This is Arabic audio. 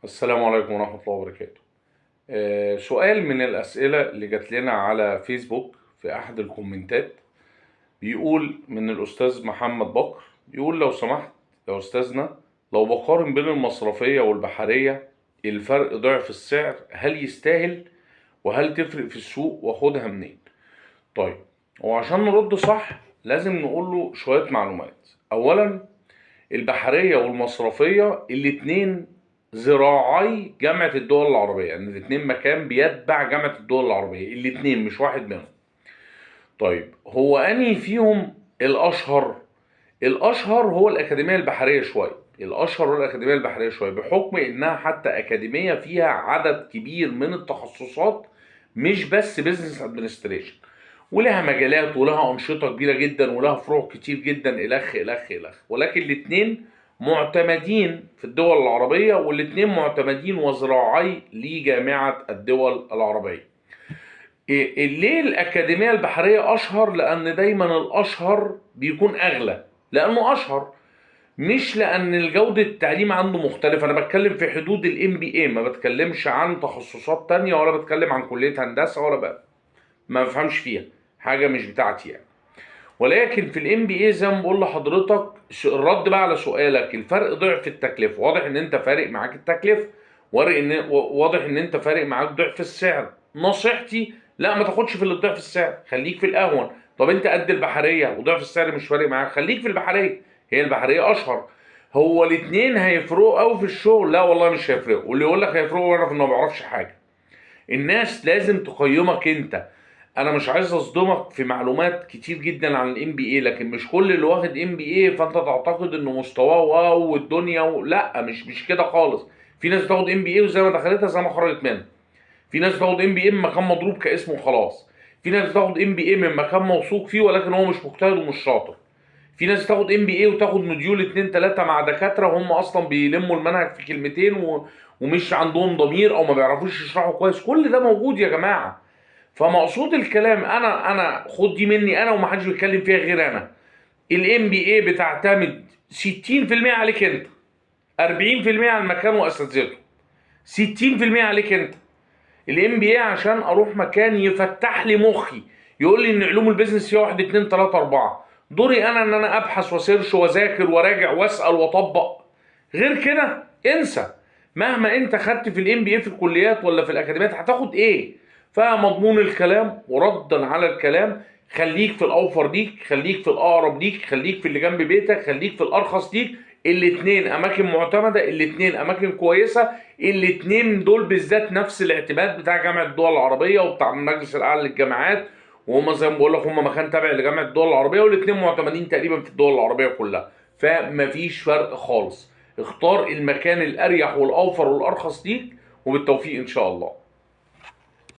السلام عليكم ورحمة الله وبركاته. سؤال من الأسئلة اللي جات لنا على فيسبوك في أحد الكومنتات، بيقول من الأستاذ محمد بكر، بيقول لو سمحت يا أستاذنا، لو بقارن بين المصرفية والبحرية الفرق ضعف السعر، هل يستاهل؟ وهل تفرق في السوق واخدها منين؟ طيب، وعشان نرد صح لازم نقول له شوية معلومات. أولا، البحرية والمصرفية الاتنين ذراعي جامعة الدول العربية، يعني الاتنين مكان بيتبع جامعة الدول العربية، الاتنين مش واحد منهم. طيب، هو أنهي فيهم الأشهر؟ الأشهر هو الأكاديمية البحرية شوية، الأشهر هو الأكاديمية البحرية شوية، بحكم إنها حتى أكاديمية فيها عدد كبير من التخصصات، مش بس بيزنس ادمنستريشن، ولها مجالات ولها أنشطة كبيرة جدا ولها فروع كتير جدا إلخ إلخ إلخ. ولكن الاتنين معتمدين في الدول العربية، والاتنين معتمدين وذراعي لجامعة الدول العربية. ليه الأكاديمية البحرية أشهر؟ لأن دايما الأشهر بيكون أغلى، لأنه أشهر، مش لأن الجودة التعليم عنده مختلف. أنا بتكلم في حدود الام بي اي، ما بتكلمش عن تخصصات تانية، ولا بتكلم عن كلية هندسة، ولا بقى ما بفهمش فيها حاجة، مش بتاعتي يعني. ولكن في الام بي اي زي ما بقول لحضرتك، الرد بقى على سؤالك، الفرق ضعف التكلفه. واضح ان انت فارق معاك التكلفه، واضح ان انت فارق معاك ضعف السعر. نصيحتي، لا ما تاخدش في اللي ضعف السعر، خليك في الاهون. طب انت قد البحريه وضعف السعر مش فارق معاك، خليك في البحريه، هي البحريه اشهر. هو الاثنين هيفرقوا قوي في الشغل؟ لا والله مش هيفرقوا، واللي يقول لك هيفرقوا يعرف انه ما بيعرفش حاجه. الناس لازم تقيمك انت. انا مش عايز اصدمك في معلومات كتير جدا عن الام بي اي، لكن مش كل اللي واخد ام بي اي فانت تعتقد انه مستواه واو والدنيا لا، مش كده خالص. في ناس بتاخد ام بي اي وزي ما دخلتها زي ما خرجت منها. في ناس بتاخد ام بي اي من مكان مضروب كاسمه وخلاص. في ناس بتاخد ام بي اي من مكان موثوق فيه ولكن هو مش مجتهد ومش شاطر. في ناس تاخد ام بي اي وتاخد موديول 2 3 مع دكاتره وهم اصلا بيلموا المنهج في كلمتين ومش عندهم ضمير او ما بيعرفوش يشرحوا كويس. كل ده موجود يا جماعه. فمقصود الكلام، انا خد دي مني انا ومحدش بيتكلم فيها غير انا. الام بي اي بتعتمد 60% عليك انت، 40% على المكان واساتذته، 60% عليك انت. الام بي اي عشان اروح مكان يفتح لي مخي، يقول لي ان علوم البيزنس فيها 1 2 3 4، دوري انا ان انا ابحث واسيرش واذاكر وراجع واسال واطبق. غير كده انسى. مهما انت خدت في الام بي اي في الكليات ولا في الاكاديميات هتاخد ايه؟ فمضمون الكلام وردا على الكلام، خليك في الاوفر ليك، خليك في الاقرب ليك، خليك في اللي جنب بيتك، خليك في الارخص ليك. الاتنين اماكن معتمده، الاتنين اماكن كويسه، الاتنين دول بالذات نفس الاعتماد بتاع جامعه الدول العربيه وبتاع المجلس الاعلى للجامعات، وهم زي ما بقول لك هم مكان تابع لجامعه الدول العربيه، والاتنين معتمدين تقريبا في الدول العربيه كلها. فمفيش فرق خالص. اختار المكان الاريح والاوفر والارخص ليك، وبالتوفيق ان شاء الله.